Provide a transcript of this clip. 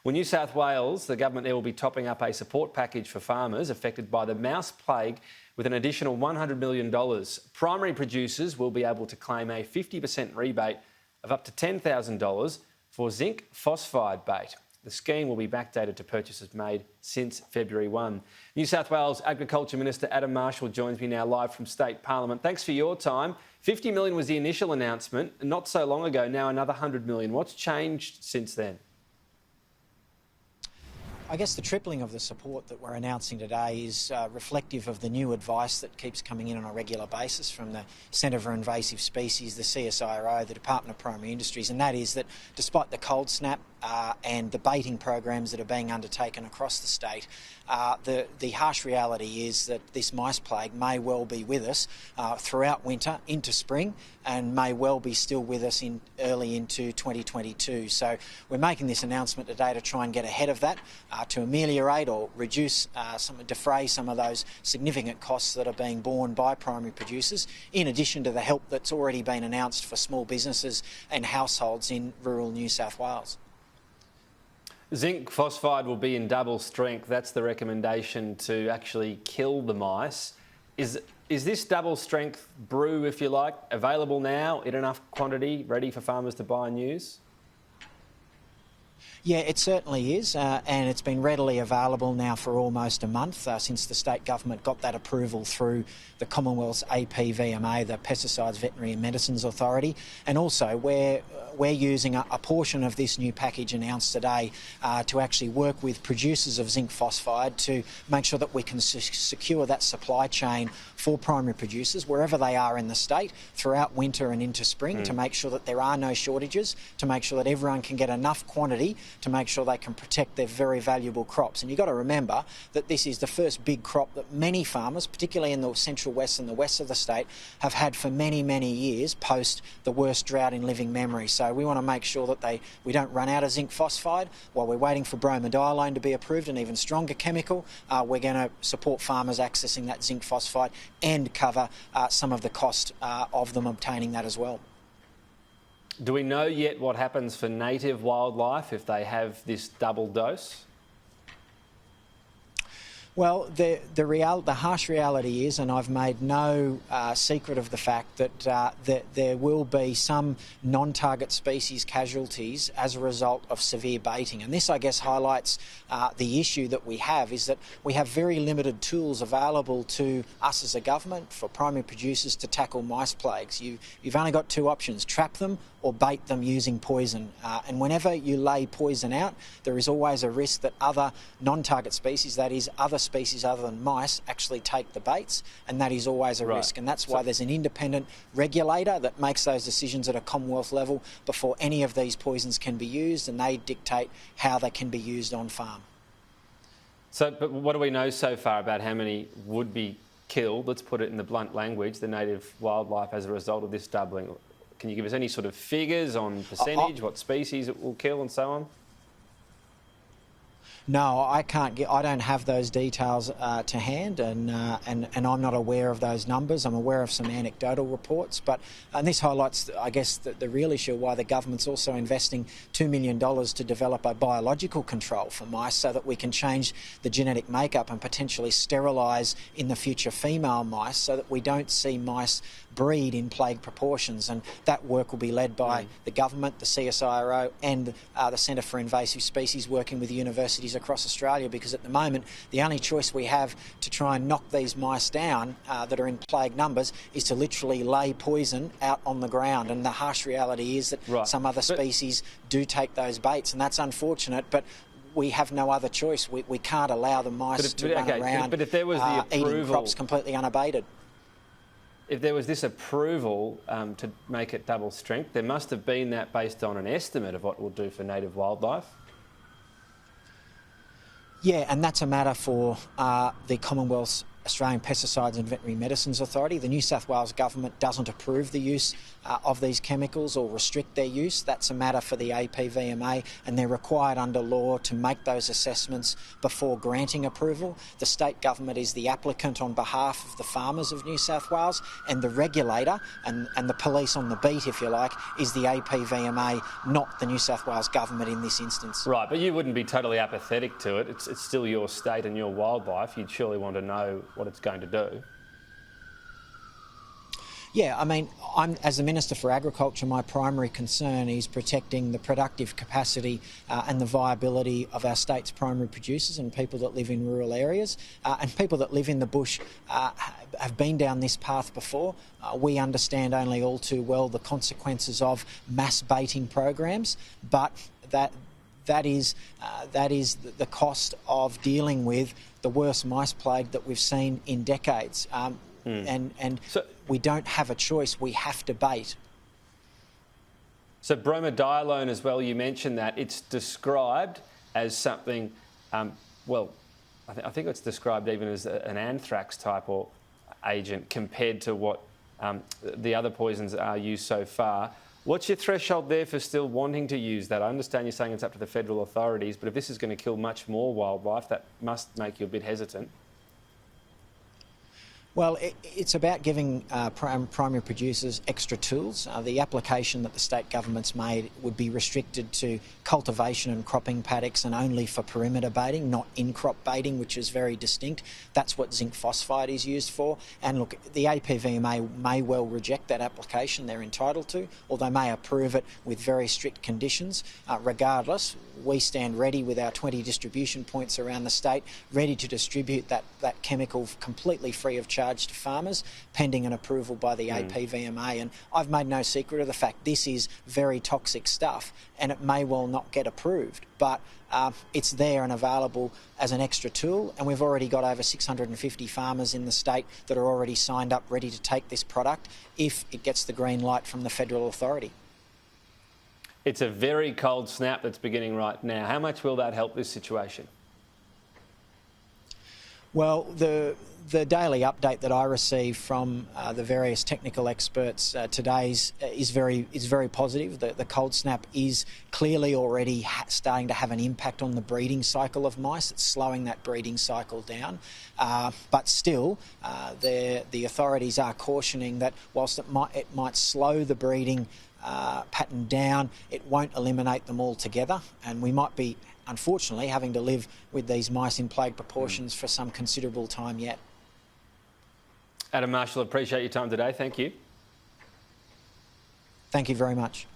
Well, New South Wales, the government there will be topping up a support package for farmers affected by the mouse plague with an additional $100 million. Primary producers will be able to claim a 50% rebate of up to $10,000 for zinc phosphide bait. The scheme will be backdated to purchases made since February 1. New South Wales Agriculture Minister Adam Marshall joins me now live from State Parliament. Thanks for your time. $50 million was the initial announcement. Not so long ago, now another $100 million. What's changed since then? I guess the tripling of the support that we're announcing today is reflective of the new advice that keeps coming in on a regular basis from the Centre for Invasive Species, the CSIRO, the Department of Primary Industries, and that is that despite the cold snap and the baiting programs that are being undertaken across the state, the harsh reality is that this mice plague may well be with us throughout winter into spring and may well be still with us early into 2022. So we're making this announcement today to try and get ahead of that, to ameliorate or reduce, defray some of those significant costs that are being borne by primary producers, in addition to the help that's already been announced for small businesses and households in rural New South Wales. Zinc phosphide will be in double strength. That's the recommendation to actually kill the mice. Is this double strength brew, if you like, available now in enough quantity, ready for farmers to buy and use? Yeah, it certainly is, and it's been readily available now for almost a month since the state government got that approval through the Commonwealth's APVMA, the Pesticides Veterinary and Medicines Authority, and also we're using a portion of this new package announced today to actually work with producers of zinc phosphide to make sure that we can secure that supply chain for primary producers wherever they are in the state throughout winter and into spring, to make sure that there are no shortages, to make sure that everyone can get enough quantity to make sure they can protect their very valuable crops. And you've got to remember that this is the first big crop that many farmers, particularly in the central west and the west of the state, have had for many, many years post the worst drought in living memory. So we want to make sure that we don't run out of zinc phosphide while we're waiting for bromadiolone to be approved, an even stronger chemical. We're going to support farmers accessing that zinc phosphide and cover some of the cost of them obtaining that as well. Do we know yet what happens for native wildlife if they have this double dose? Well, the harsh reality is, and I've made no secret of the fact that there will be some non-target species casualties as a result of severe baiting. And this, I guess, highlights the issue that we have, is that we have very limited tools available to us as a government for primary producers to tackle mice plagues. You've only got two options: trap them or bait them using poison. And whenever you lay poison out, there is always a risk that other non-target species, that is, other species other than mice, actually take the baits, and that is always a risk. And that's why there's an independent regulator that makes those decisions at a Commonwealth level before any of these poisons can be used, and they dictate how they can be used on farm. So, but what do we know so far about how many would be killed, let's put it in the blunt language, the native wildlife as a result of this doubling? Can you give us any sort of figures on percentage, what species it will kill and so on? No, I can't I don't have those details to hand, and I'm not aware of those numbers. I'm aware of some anecdotal reports, and this highlights, I guess, the real issue why the government's also investing $2 million to develop a biological control for mice so that we can change the genetic makeup and potentially sterilise in the future female mice so that we don't see mice breed in plague proportions. And that work will be led by the government, the CSIRO and the Centre for Invasive Species, working with universities across Australia, because at the moment the only choice we have to try and knock these mice down that are in plague numbers is to literally lay poison out on the ground. And the harsh reality is that some other species do take those baits, and that's unfortunate, but we have no other choice. We can't allow the mice to run around if there was the approval, eating crops completely unabated. If there was this approval to make it double strength, there must have been that based on an estimate of what it will do for native wildlife. Yeah, and that's a matter for the Commonwealth's Australian Pesticides and Veterinary Medicines Authority. The New South Wales Government doesn't approve the use of these chemicals or restrict their use. That's a matter for the APVMA, and they're required under law to make those assessments before granting approval. The state government is the applicant on behalf of the farmers of New South Wales, and the regulator and the police on the beat, if you like, is the APVMA, not the New South Wales Government in this instance. Right, but you wouldn't be totally apathetic to it. It's still your state and your wildlife. You'd surely want to know what it's going to do. Yeah, I mean, as the Minister for Agriculture, my primary concern is protecting the productive capacity and the viability of our state's primary producers and people that live in rural areas. And people that live in the bush have been down this path before. We understand only all too well the consequences of mass baiting programs, but that is the cost of dealing with the worst mice plague that we've seen in decades. And so, we don't have a choice. We have to bait. So bromadiolone as well, you mentioned that. It's described as something, well, I think it's described even as an anthrax type or agent compared to what the other poisons are used so far. What's your threshold there for still wanting to use that? I understand you're saying it's up to the federal authorities, but if this is going to kill much more wildlife, that must make you a bit hesitant. Well, it's about giving primary producers extra tools. The application that the state government's made would be restricted to cultivation and cropping paddocks and only for perimeter baiting, not in-crop baiting, which is very distinct. That's what zinc phosphide is used for. And look, the APVMA may well reject that application. They're entitled to, or they may approve it with very strict conditions. Regardless, we stand ready with our 20 distribution points around the state, ready to distribute that chemical completely free of charge to farmers, pending an approval by the APVMA. And I've made no secret of the fact this is very toxic stuff, and it may well not get approved, but it's there and available as an extra tool, and we've already got over 650 farmers in the state that are already signed up ready to take this product if it gets the green light from the federal authority. It's a very cold snap that's beginning right now. How much will that help this situation? Well, the daily update that I receive from the various technical experts today is very positive. The cold snap is clearly already starting to have an impact on the breeding cycle of mice. It's slowing that breeding cycle down. But still, the authorities are cautioning that whilst it might slow the breeding pattern down, it won't eliminate them altogether, and we might be, unfortunately, having to live with these mice in plague proportions for some considerable time yet. Adam Marshall, appreciate your time today. Thank you. Thank you very much.